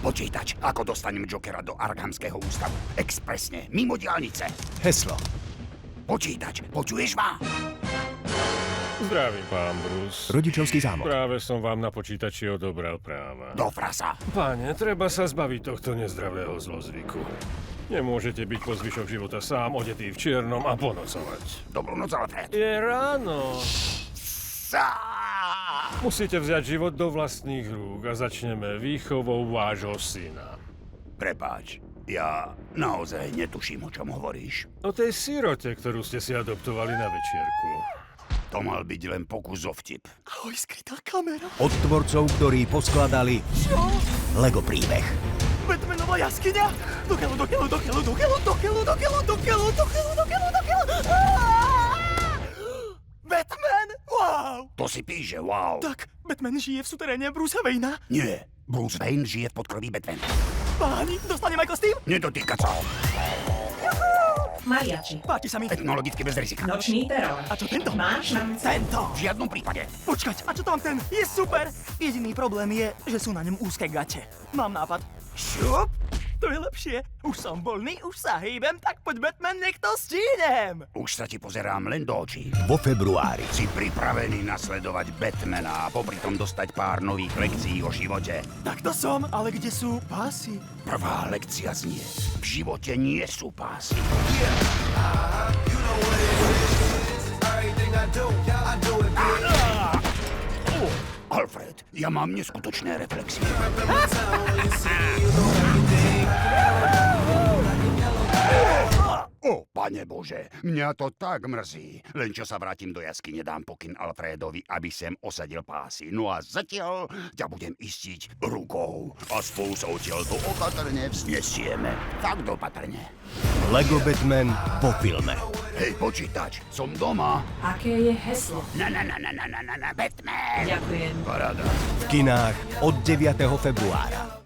Počítač, ako dostanem Jokera do Arkhamského ústavu. Expresne, mimo diaľnice. Heslo. Počítač, počuješ ma? Zdravím, pán Bruce. Rodičovský zámok. Práve som vám na počítači odobral práva. Do frasa. Páne, treba sa zbaviť tohto nezdravého zlozvyku. Nemôžete byť po zvyšok života sám, odetý v čiernom a ponocovať. Dobrú noc, Alfred. Je ráno. Sa. Musíte vziať život do vlastných rúk a začneme výchovou vášho syna. Prepáč, ja naozaj netuším, o čom hovoríš. O tej sirote, ktorú ste si adoptovali na večierku. To mal byť len pokus o vtip. Ahoj, skrytá kamera. Od tvorcov, ktorí poskladali Lego príbeh. Batmanová jaskyňa. Do keľu, do keľu, do keľu, do keľu, do keľu, do keľu, do keľu, do keľu, do keľu, do keľu. Batman! Wow! To si píše, wow. Tak, Batman žije v suteréne Brucea Wayna. Nie, Bruce Wayne žije v podkrví Batman. Páni, dostanem aj kostým? Nedotýkať sa. Mariači. Páči sa mi. Technologicky bez rizika. Nočný teror. A čo tento? Máš na Tento. V žiadnom prípade. Počkať, a čo tam ten? Je super. Jediný problém je, že sú na ňom úzke gate. Mám nápad. Šup? To je lepšie. Už som voľný, už sa hýbem, tak poď Batman, nech to stínem. Už sa ti pozerám len do očí. Vo februári. Si pripravený nasledovať Batmana a popri tom dostať pár nových lekcií o živote. Tak to som, ale kde sú pásy? Prvá lekcia znie. V živote nie sú pásy. Alfred, ja mám neskutočné reflexie. O, pane Bože, mňa to tak mrzí. Len čo sa vrátim do jaskyne, dám pokyn Alfredovi, aby sem osadil pásy. No a zatiaľ ťa budem istiť rukou. A spolu sa odtiaľto opatrne vznesieme. Tak dopatrne. Lego Batman po filme. Hej, počítač, som doma. Aké je heslo? Na, Batman. Ďakujem. Paráda. V kinách od 9. februára.